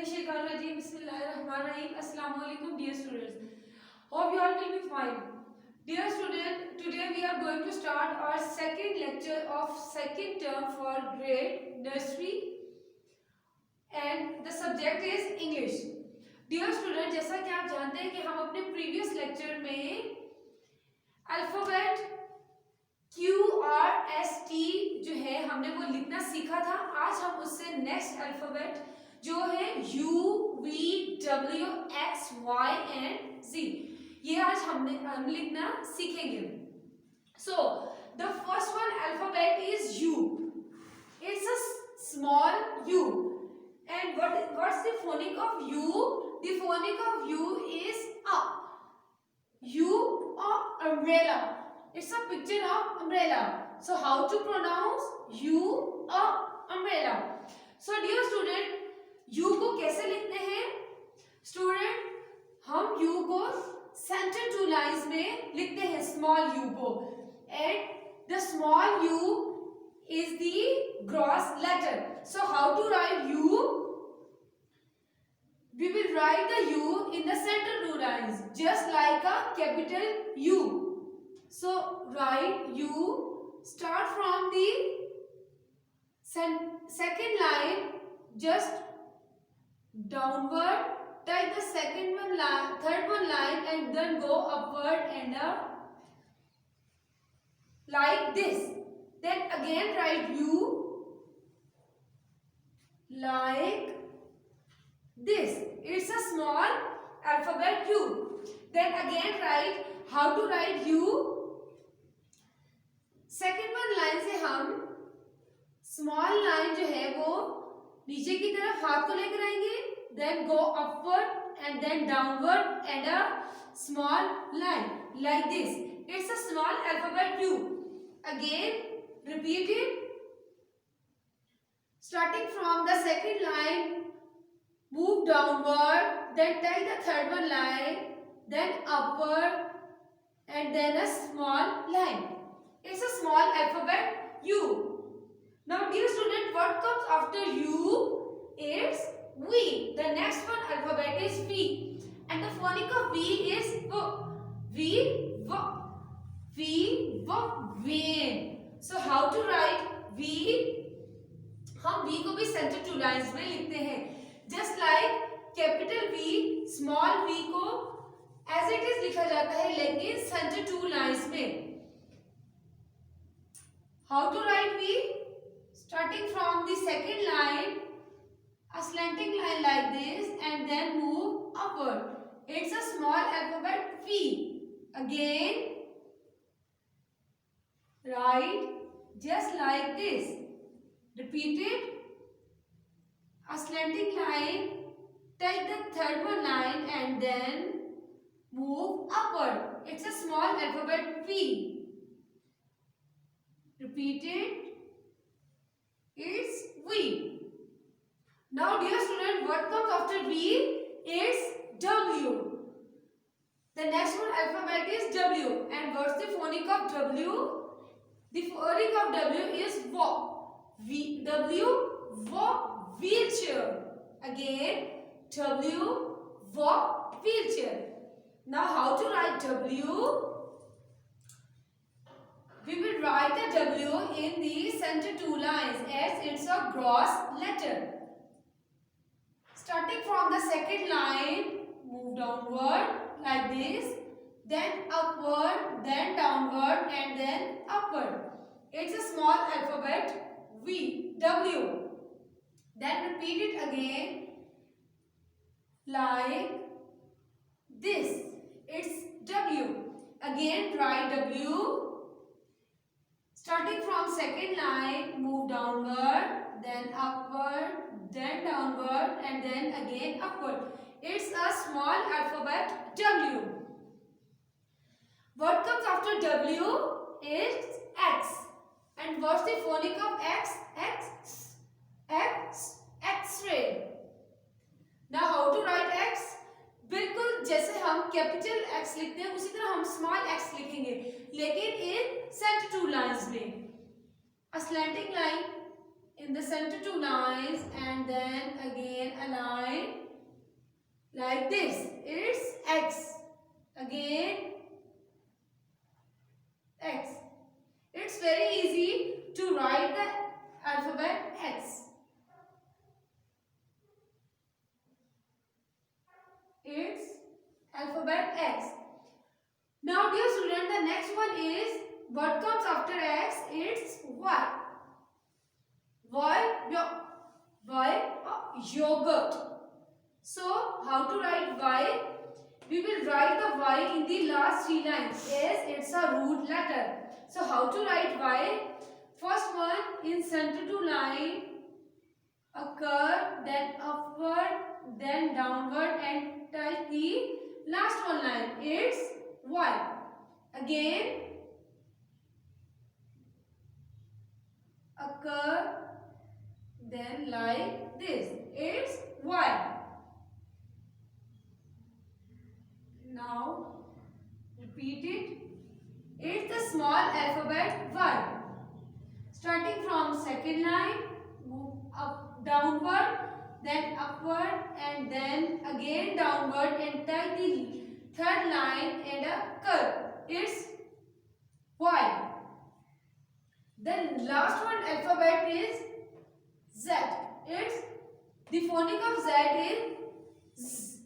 Bismillahirrahmanirrahim. Bismillahirrahmanirrahim. Assalamu alaikum, dear students. Hope you all will be fine. Dear student, today we are going to start our second lecture of second term for grade nursery, and the subject is English. Dear student, जैसा कि आप जानते हैं कि हम अपने previous lecture में alphabet QRST जो है हमने वो लिखना सीखा था. आज हम उससे नेक्स्ट अल्फाबेट जो है UVWXYZ ये आज हम लिखना सीखेंगे. So the first one alphabet is U. It's a small U. And what's the phonic of U? The phonic of U is A. U or umbrella. It's a picture of umbrella. So how to pronounce U or umbrella? So dear student, U को कैसे लिखते हैं? Student, हम U को center two lines में लिखते हैं, small U को. And the small U is the gross letter. So how to write U? We will write the U in the center two lines, just like a capital U. So write U, start from the second line, just downward, take the second one line, third one line, and then go upward and up like this. Then again write U like this. It's a small alphabet U. Then again write, how to write U? Second one line से हम small line जो है वो नीचे की तरफ हाथ को लेकर आएंगे, then go upward and then downward and a small line like this. It's a small alphabet U. Again repeat it, starting from the second line, move downward, then take the third one line, then upward and then a small line. It's a small alphabet U. Now dear student, what comes after U is V. The next one alphabet is V. And the phonic of V is V. V, V, V, V, vain. So how to write V? हम V को भी center two lines में लिखते हैं. Just like capital V, small V को as it is लिखा जाता है लेकिन center two lines में. How to write V? Starting from the second line, a slanting line like this, and then move upward. It's a small alphabet V. Again, write just like this. Repeat it. A slanting line, take the third one line, and then move upward. It's a small alphabet V. Repeat it. It's V. Now dear student, what comes after V is W. The next one alphabet is W. And what's the phonic of W? The phonic of W is W. W, wheelchair. Again, W, wheelchair. Now how to write W? We will write a W in the center two lines as it's a gross letter. Starting from the second line, move downward like this, then upward, then downward, and then upward. It's a small alphabet V, W. Then repeat it again like this. It's W. Again write W. Starting from second line, move downward, then upward, then downward, and then again upward. It's a small alphabet W. What comes after W is X. And what's the phonic of X? X, X-ray. Now how to write X? बिल्कुल जैसे हम capital X लिखते हैं उसी तरह हम small x लिखेंगे, लेकिन इन सेंटर टू लाइंस में. A slanting line in the center two lines and then again a line like this. It's X. Again X. It's very easy to write the alphabet X. It's alphabet X. Now dear student, the next one is what comes after X? It's Y. Yogurt. So how to write Y? We will write the Y in the last three lines as it's a root letter. So how to write Y? First one, in center to line, a curve, then upward, then downward, and touch the last one line. It's Y. Again, a curve, then like this. It's Y. Now repeat it. It's the small alphabet Y. Starting from second line, move up downward, then upward, and then again downward, and tie the third line and a curve. It's Y. Then last one alphabet is Z. It's the phonic of Z is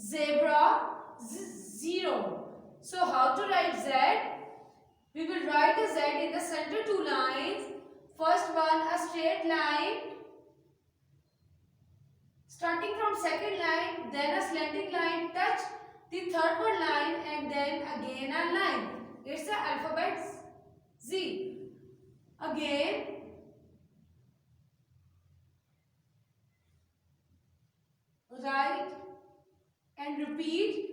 zebra, zero. So how to write Z? We will write the Z in the center two lines. First one, a straight line. Starting from second line, then a slanting line, touch the third one line, and then again a line. It's the alphabet Z. Again, write and repeat.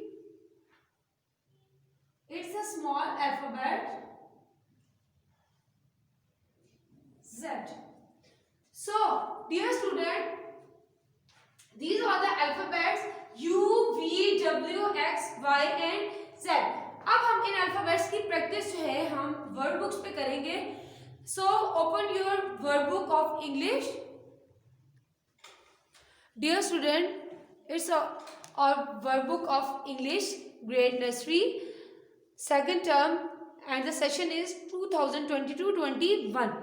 It's a small alphabet Z. So, dear student, these are the alphabets U, V, W, X, Y and Z. अब हम इन alphabets की practice जो है हम word books पे करेंगे. So, open your word book of English. Dear student, it's our word book of English, grade nursery, second term, and the session is 2022-21.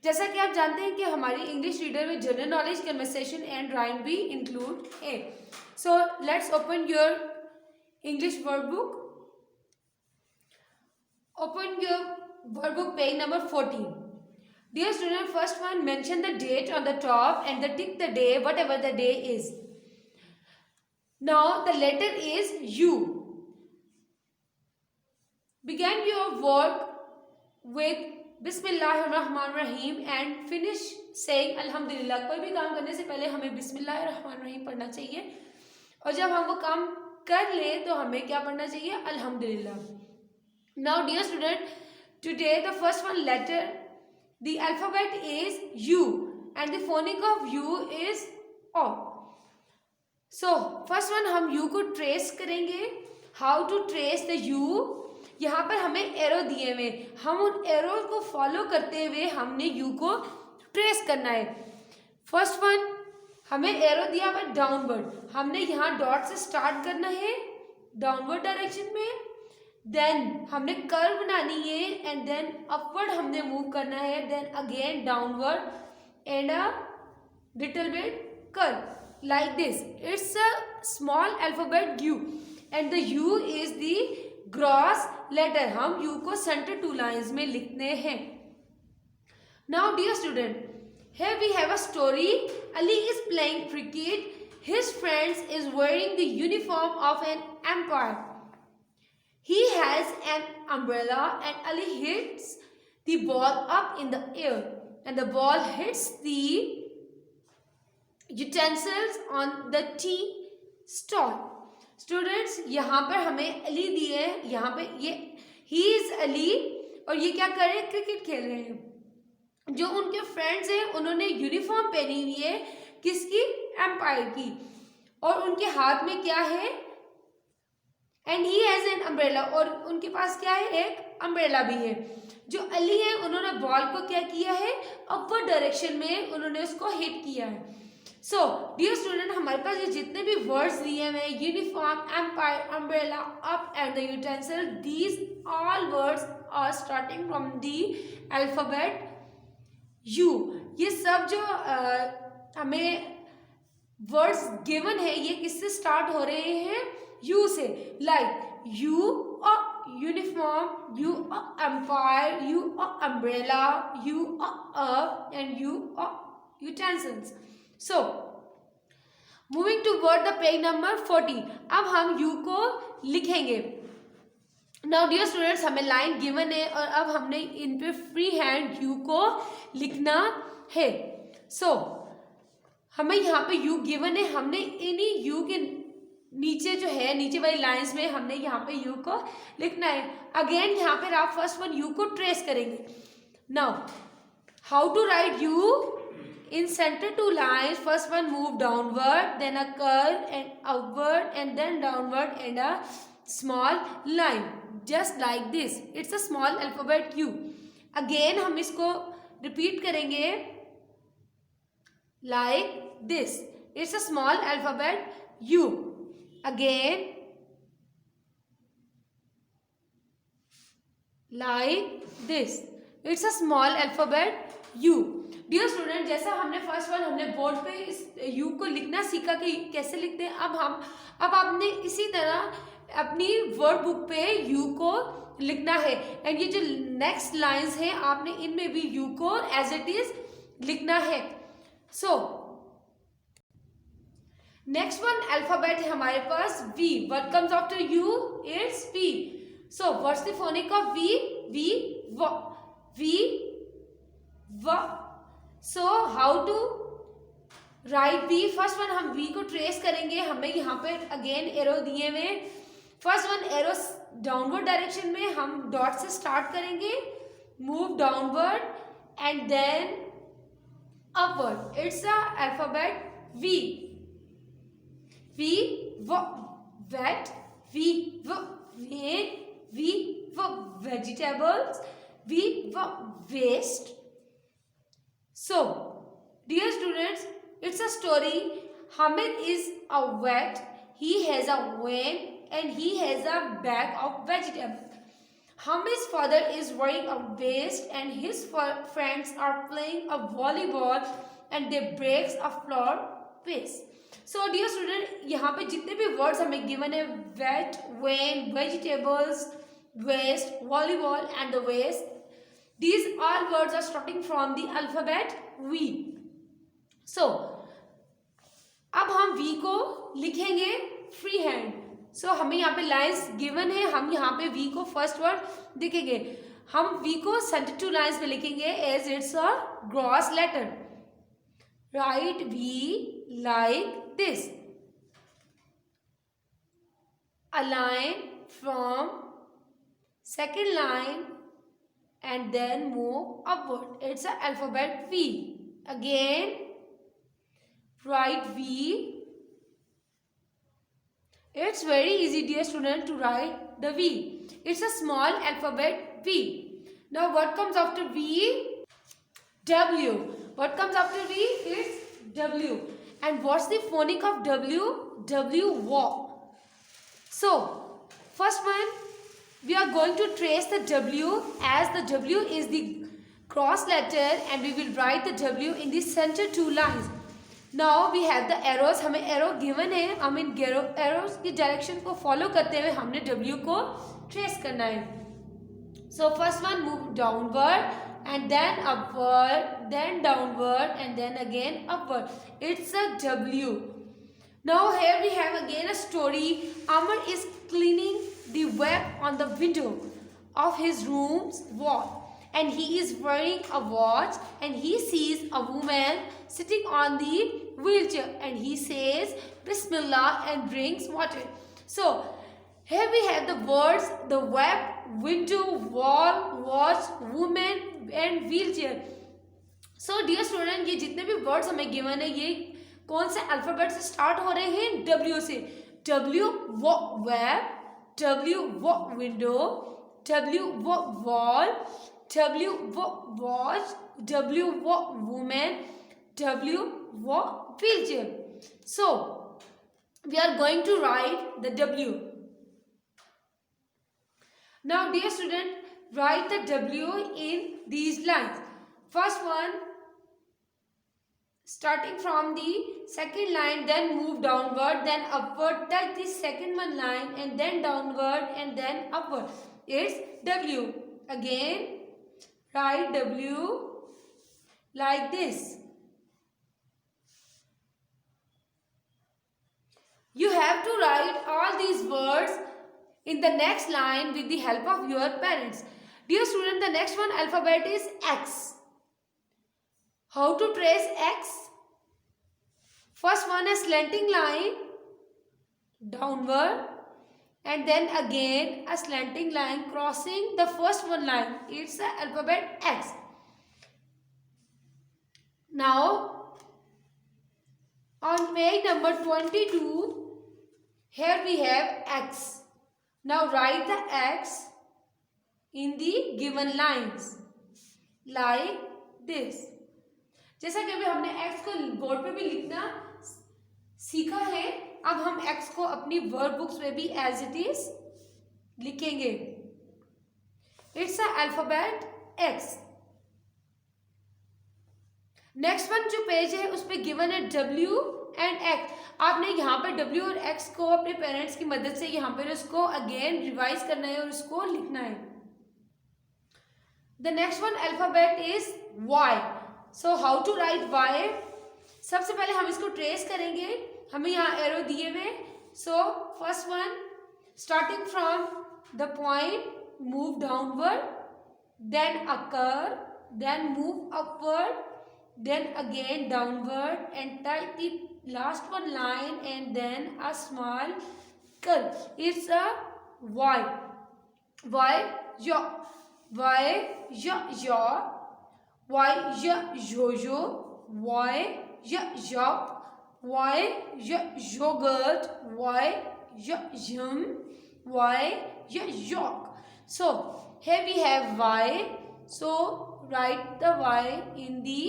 जैसा कि आप जानते हैं कि हमारी इंग्लिश रीडर में general knowledge, conversation and rhyme भी इंक्लूड है. So let's open your English word book. Open your word book page number 14. Dear student, first one, mention the date on the top and the tick the day, whatever the day is. Now the letter is U. Begin your work with बिस्मिल्लाहिर्रहमानिर्रहीम and finish saying अल्हम्दुलिल्लाह. कोई भी काम करने से पहले हमें बिस्मिल्लाहिर्रहमानिर्रहीम पढ़ना चाहिए और जब हम वो काम कर ले तो हमें क्या पढ़ना चाहिए? अल्हम्दुलिल्लाह. Now dear student, today the first one letter, the alphabet is U and the phonic of U is O. So first one हम यू को ट्रेस करेंगे. How to trace the U? यहाँ पर हमें एरो दिए हुए, हम उन एरो को फॉलो करते हुए हमने यू को ट्रेस करना है. फर्स्ट वन हमें एरो दिया हुआ डाउनवर्ड, हमने यहाँ डॉट से स्टार्ट करना है डाउनवर्ड डायरेक्शन में. देन हमने कर्व बनानी है एंड देन अपवर्ड हमने मूव करना है. Then again downward and a little bit curve like this. It's a small alphabet U and the U is the gross letter. हम यू को center two lines में लिखते हैं. Now dear student, here we have a story. Ali is playing cricket. His friends is wearing the uniform of an umpire. He has an umbrella and Ali hits the ball up in the air and the ball hits the utensils on the tea stall. Students, यहाँ पर हमें अली दिए हैं, यहाँ पे ये he is Ali और ये क्या कर रहे हैं? क्रिकेट खेल रहे हैं. जो उनके फ्रेंड्स हैं उन्होंने यूनिफॉर्म पहनी हुई है किसकी? एम्पायर की. और उनके हाथ में क्या है? And he has an umbrella. और उनके पास क्या है? एक अम्ब्रेला भी है. जो अली है उन्होंने बॉल को क्या किया है? अपवर्ड डायरेक्शन में उन्होंने उसको हिट किया है. सो डियर स्टूडेंट, हमारे पास ये जितने भी वर्ड्स दिए हुए हैं, uniform, empire, umbrella, up and the utensil, these all words are starting from the alphabet U. ये सब जो हमें वर्ड्स गिवन है, ये किससे स्टार्ट हो रहे हैं? यू से। Like U uniform, U empire, U umbrella, U up and U utensils. So moving toward the page number 40। अब हम यू को लिखेंगे। नाउ डियर स्टूडेंट्स, हमें लाइन गिवन है और अब हमने इन पे फ्री हैंड यू को लिखना है। सो हमें यहाँ पे यू गिवन है, हमने इन्हीं यू के नीचे जो है, नीचे वाली लाइंस में हमने यहाँ पे यू को लिखना है। अगेन यहाँ पे आप फर्स्ट वन यू को ट्रेस करेंगे। Now how to write U? In center two lines, first one move downward, then a curve and upward, and then downward and a small line, just like this. It's a small alphabet U. Again हम इसको repeat करेंगे like this. It's a small alphabet U. Again like this. It's a small alphabet U. Dear student, जैसा हमने first one हमने board पे इस you को लिखना सीखा कि कैसे लिखते हैं, अब आपने इसी तरह अपनी वर्ड बुक पे यू को लिखना है। एंड ये जो नेक्स्ट लाइंस है, आपने इनमें भी यू को एज इट इज लिखना है। सो नेक्स्ट वन अल्फाबेट है हमारे पास V. What comes after U? It's V. So what's the phonic of V? V व, वी व। So how to write V? First one हम वी को ट्रेस करेंगे। हमें यहाँ पे अगेन एरो दिए हुए। First one arrow downward direction में हम डॉट से स्टार्ट करेंगे, move downward and then upward. It's a alphabet V. V व वेट, वी व वेन, वी व वेजिटेबल्स, वी व waste. So, dear students, it's a story. Hamid is a vet. He has a van and he has a bag of vegetables. Hamid's father is wearing a vest and his friends are playing a volleyball and they breaks a floor piece. So, dear student, यहाँ पे जितने भी words हमें given है, vet, van, vegetables, waste, volleyball and the waste. These all words are starting from the alphabet V. So, अब हम V को लिखेंगे फ्री हैंड। सो हमें यहाँ पे लाइंस गिवन है, हम यहाँ पे V को फर्स्ट वर्ड लिखेंगे। हम V को सेंटर टू लाइंस में लिखेंगे as it's a gross letter. Write V like this. A line from second line and then move upward. It's an alphabet V. Again, write V. It's very easy, dear student, to write the V. It's a small alphabet V. Now, what comes after V? W. What comes after V? It's W. And what's the phonic of W? W, walk. So, first one, we are going to trace the W, as the W is the cross letter and we will write the W in the center two lines. Now we have the arrows. हमें arrow given है, हम इन arrows की direction को follow करते हुए हमने W को trace करना है. So first one, move downward and then upward, then downward and then again upward. It's a W. Now here we have again a story. Amar is cleaning the web on the window of his room's wall and he is wearing a watch and he sees a woman sitting on the wheelchair and he says Bismillah and drinks water. So here we have the words the web, window, wall, watch, woman and wheelchair. So dear student, ये जितने भी words हमें given है ये कौन से alphabet से start हो रहे हैं? W से. W वो web, W वो window, W वो wall, W वो watch, W वो woman, W wheelchair. So we are going to write the W. Now dear student, write the W in these lines. First one, starting from the second line, then move downward, then upward, touch the second one line, and then downward, and then upward. It's W. Again, write W like this. You have to write all these words in the next line with the help of your parents. Dear student, the next one alphabet is X. How to trace X? First one, a slanting line downward, and then again a slanting line crossing the first one line. It's the alphabet X. Now on page number 22, here we have X. Now write the X in the given lines like this. जैसा कि अभी हमने X को board पे भी लिखना सीखा है, अब हम X को अपनी वर्ड बुक्स में भी एज इट इज लिखेंगे. It's a alphabet X. Next one जो पेज है उस पे गिवन है W एंड X. आपने यहाँ पर W और X को अपने पेरेंट्स की मदद से यहाँ पर उसको अगेन रिवाइज करना है और उसको लिखना है. The next one alphabet is Y. So how to write Y? सबसे पहले हम इसको ट्रेस करेंगे. हमें यहाँ एरो दिए हुए. So first one, starting from the point, move downward, then a curve, then move upward, then again downward and touch the last one line and then a small curve. It's a Y. Y, yo. Y, yo, yo. Y, yo, yo, yo. Y, yo, yop. Y, yo, yogurt. Y, yo, yum. Y, yo, yok. So here we have Y. So write the Y in the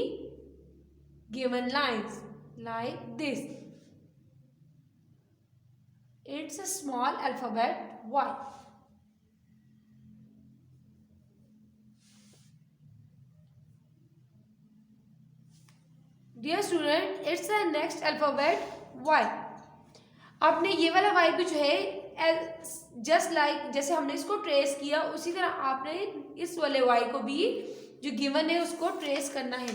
given lines like this. It's a small alphabet Y. Dear student, it's the next alphabet Y. आपने ये वाला Y भी जो है just like जैसे हमने इसको trace किया उसी तरह आपने इस वाले Y को भी जो गिवन है उसको ट्रेस करना है.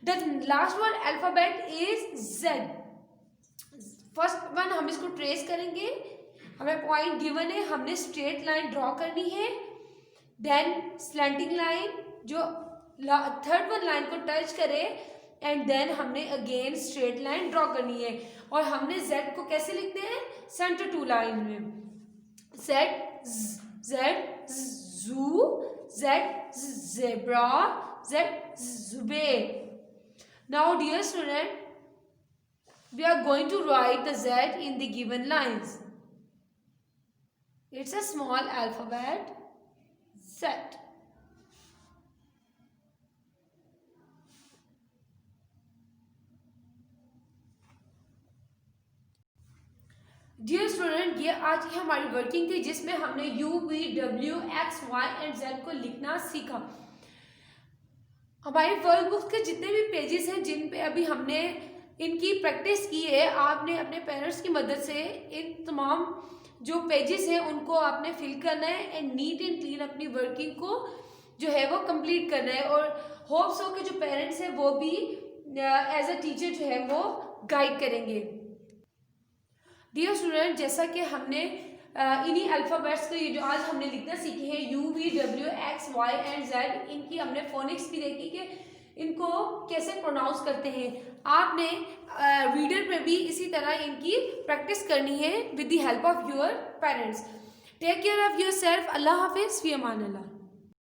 The last one alphabet is Z. First one हम इसको ट्रेस करेंगे. हमें पॉइंट गिवन है, हमने स्ट्रेट लाइन ड्रॉ करनी है, देन स्लैंटिंग लाइन जो थर्ड वन लाइन को टच करे, एंड देन हमने अगेन स्ट्रेट लाइन ड्रॉ करनी है. और हमने Z को कैसे लिखते हैं? सेंटर टू लाइन में. Z, Z, zoo, Z, zebra, Z, zube. Now dear student, we are going to write the Z in the given lines. It's a small alphabet Z. Dear student, ये आज की हमारी working थी जिसमें हमने U, V, W, X, Y and Z को लिखना सीखा. हमारी वर्क बुक के जितने भी पेजेस हैं जिन पे अभी हमने इनकी प्रैक्टिस की है, आपने अपने पेरेंट्स की मदद से इन तमाम जो पेजेस हैं उनको आपने फिल करना है एंड नीट एंड क्लीन अपनी वर्किंग को जो है वो कंप्लीट करना है. और होप्स हो कि जो पेरेंट्स हैं वो भी एज अ टीचर जो है वो गाइड करेंगे. डियर स्टूडेंट, जैसा कि हमने इन्हीं अल्फ़ाबेट्स को ये जो आज हमने लिखना सीखे हैं U, V, W, X, Y and Z, इनकी हमने फोनिक्स भी देखी कि इनको कैसे प्रोनाउंस करते हैं. आपने रीडर में भी इसी तरह इनकी प्रैक्टिस करनी है with the help of your parents. Take care of yourself. अल्लाह हाफिज़. फ़ी अमान अल्लाह.